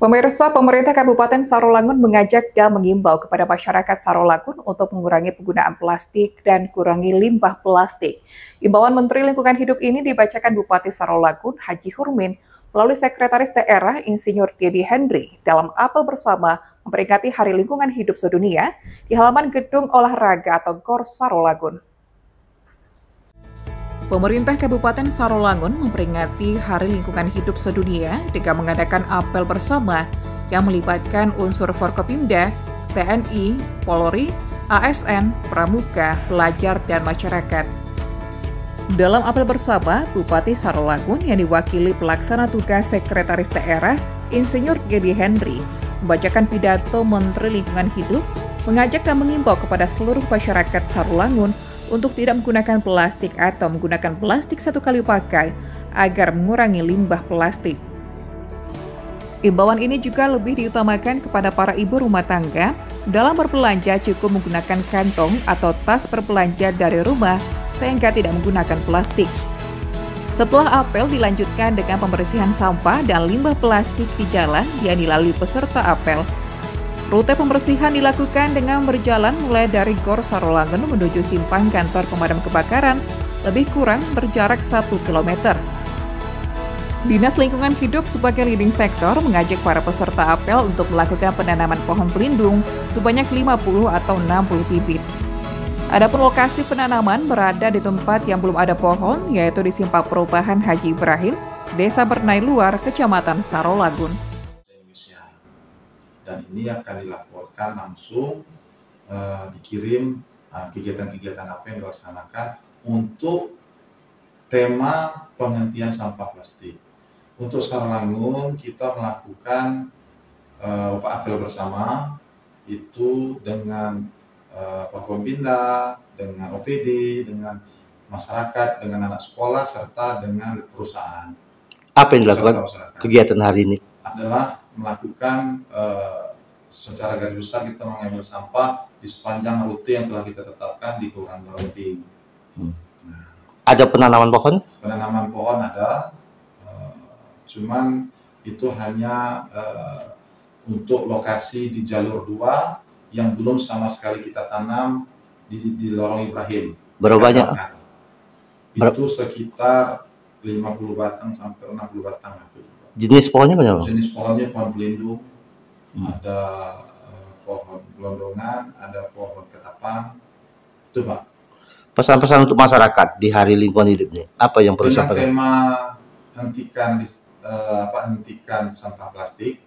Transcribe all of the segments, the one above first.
Pemirsa, pemerintah Kabupaten Sarolangun mengajak dan mengimbau kepada masyarakat Sarolangun untuk mengurangi penggunaan plastik dan kurangi limbah plastik. Imbauan Menteri Lingkungan Hidup ini dibacakan Bupati Sarolangun, Haji Hurmin, melalui Sekretaris Daerah Insinyur Dedi Henry dalam apel bersama memperingati Hari Lingkungan Hidup Sedunia di halaman Gedung Olahraga atau GOR Sarolangun. Pemerintah Kabupaten Sarolangun memperingati Hari Lingkungan Hidup Sedunia dengan mengadakan apel bersama yang melibatkan unsur Forkopimda, TNI, Polri, ASN, pramuka, pelajar, dan masyarakat. Dalam apel bersama, Bupati Sarolangun yang diwakili pelaksana tugas Sekretaris Daerah Insinyur Dedi Henry membacakan pidato Menteri Lingkungan Hidup, mengajak dan mengimbau kepada seluruh masyarakat Sarolangun untuk tidak menggunakan plastik atau menggunakan plastik satu kali pakai agar mengurangi limbah plastik. Imbauan ini juga lebih diutamakan kepada para ibu rumah tangga dalam berbelanja cukup menggunakan kantong atau tas berbelanja dari rumah sehingga tidak menggunakan plastik. Setelah apel dilanjutkan dengan pembersihan sampah dan limbah plastik di jalan yang dilalui peserta apel. Rute pembersihan dilakukan dengan berjalan mulai dari GOR Sarolangun menuju simpang kantor pemadam kebakaran, lebih kurang berjarak 1 km. Dinas Lingkungan Hidup sebagai leading sektor mengajak para peserta apel untuk melakukan penanaman pohon pelindung sebanyak 50 atau 60 bibit. Adapun lokasi penanaman berada di tempat yang belum ada pohon, yaitu di Simpang Perubahan Haji Ibrahim, Desa Bernai Luar, Kecamatan Sarolangun. Dan ini akan dilaporkan langsung, dikirim kegiatan-kegiatan apa yang dilaksanakan untuk tema penghentian sampah plastik. Untuk Sarolangun kita melakukan apel bersama itu dengan Forkopimda, dengan OPD, dengan masyarakat, dengan anak sekolah serta dengan perusahaan. Apa yang dilakukan kegiatan hari ini? Adalah melakukan secara garis besar kita mengambil sampah di sepanjang rute yang telah kita tetapkan di Kelurahan Galunting. Nah, ada penanaman pohon? Penanaman pohon ada, cuman itu hanya untuk lokasi di jalur 2 yang belum sama sekali kita tanam di Lorong Ibrahim. Berapa banyak? Itu sekitar 50 batang sampai 60 batang lah. Jenis pohonnya berapa? Jenis pohonnya pohon pelindung, ada pohon gelondongan, ada pohon ketapang, itu Pak. Pesan-pesan untuk masyarakat di Hari Lingkungan Hidup ini, apa yang perlu disampaikan? Tema hentikan sampah plastik,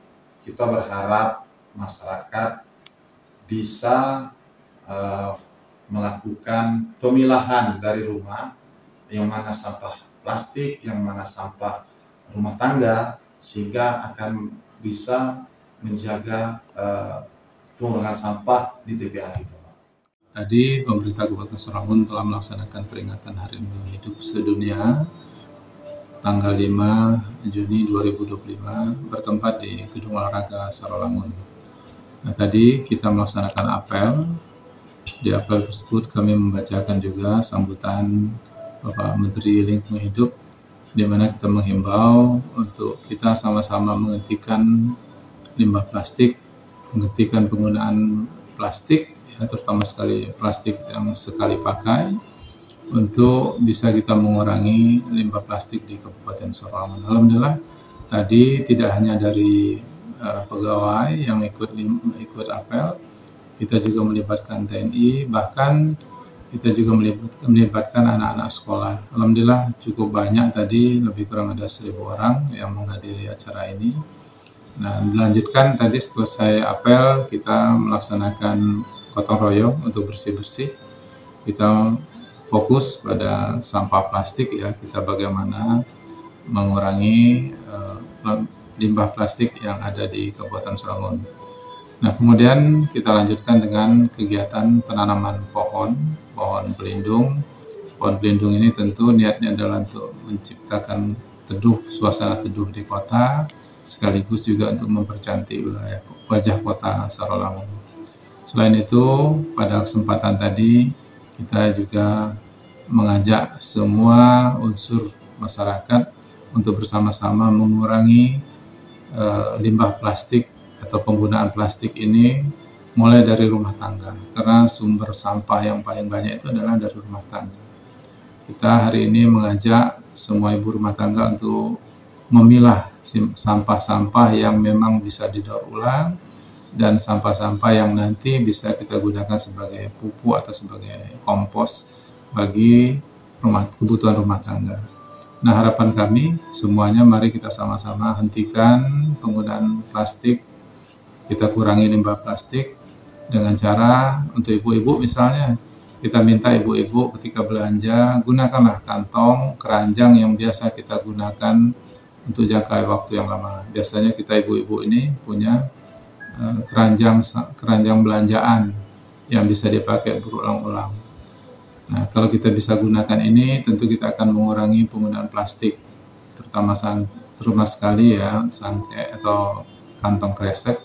kita berharap masyarakat bisa melakukan pemilahan dari rumah, yang mana sampah plastik, yang mana sampah rumah tangga, sehingga akan bisa menjaga pengurangan sampah di TPA itu. Tadi pemerintah Kabupaten Sarolangun telah melaksanakan peringatan Hari Lingkungan Hidup Sedunia tanggal 5 Juni 2025 bertempat di Gedung Olahraga Sarolangun. Nah, tadi kita melaksanakan apel. Di apel tersebut kami membacakan juga sambutan Bapak Menteri Lingkungan Hidup, di mana kita menghimbau untuk kita sama-sama menghentikan limbah plastik, menghentikan penggunaan plastik, ya, terutama sekali plastik yang sekali pakai, untuk bisa kita mengurangi limbah plastik di Kabupaten Sarolangun. Alhamdulillah, tadi tidak hanya dari pegawai yang ikut apel, kita juga melibatkan TNI, bahkan kita juga melibatkan anak-anak sekolah. Alhamdulillah cukup banyak tadi, lebih kurang ada 1.000 orang yang menghadiri acara ini. Nah, dilanjutkan tadi selesai apel, kita melaksanakan gotong royong untuk bersih-bersih. Kita fokus pada sampah plastik, ya, kita bagaimana mengurangi limbah plastik yang ada di Kabupaten Sarolangun. Nah, kemudian kita lanjutkan dengan kegiatan penanaman pohon pelindung. Pohon pelindung ini tentu niatnya adalah untuk menciptakan teduh, suasana teduh di kota, sekaligus juga untuk mempercantik wajah kota Sarolangun. Selain itu, pada kesempatan tadi kita juga mengajak semua unsur masyarakat untuk bersama-sama mengurangi limbah plastik atau penggunaan plastik ini mulai dari rumah tangga, karena sumber sampah yang paling banyak itu adalah dari rumah tangga. Kita hari ini mengajak semua ibu rumah tangga untuk memilah sampah-sampah yang memang bisa didaur ulang dan sampah-sampah yang nanti bisa kita gunakan sebagai pupuk atau sebagai kompos bagi kebutuhan rumah tangga. Nah, harapan kami semuanya, mari kita sama-sama hentikan penggunaan plastik, kita kurangi limbah plastik dengan cara untuk ibu-ibu misalnya, kita minta ibu-ibu ketika belanja gunakanlah kantong keranjang yang biasa kita gunakan untuk jangka waktu yang lama. Biasanya kita ibu-ibu ini punya keranjang belanjaan yang bisa dipakai berulang-ulang. Nah, kalau kita bisa gunakan ini, tentu kita akan mengurangi penggunaan plastik, terutama sekali ya sangke atau kantong kresek.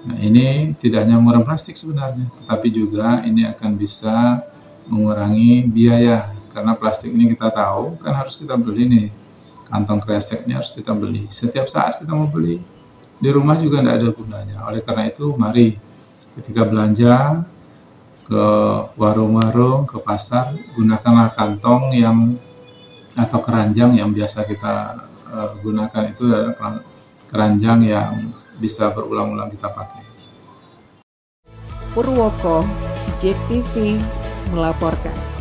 Nah, ini tidak hanya mengurangi plastik sebenarnya, tetapi juga ini akan bisa mengurangi biaya, karena plastik ini kita tahu kan harus kita beli nih, kantong kresek ini harus kita beli setiap saat kita mau beli, di rumah juga tidak ada gunanya. Oleh karena itu, mari ketika belanja ke warung-warung, ke pasar, gunakanlah kantong atau keranjang yang biasa kita gunakan, itu adalah keranjang yang bisa berulang-ulang kita pakai. Purwoko, JEK TV melaporkan.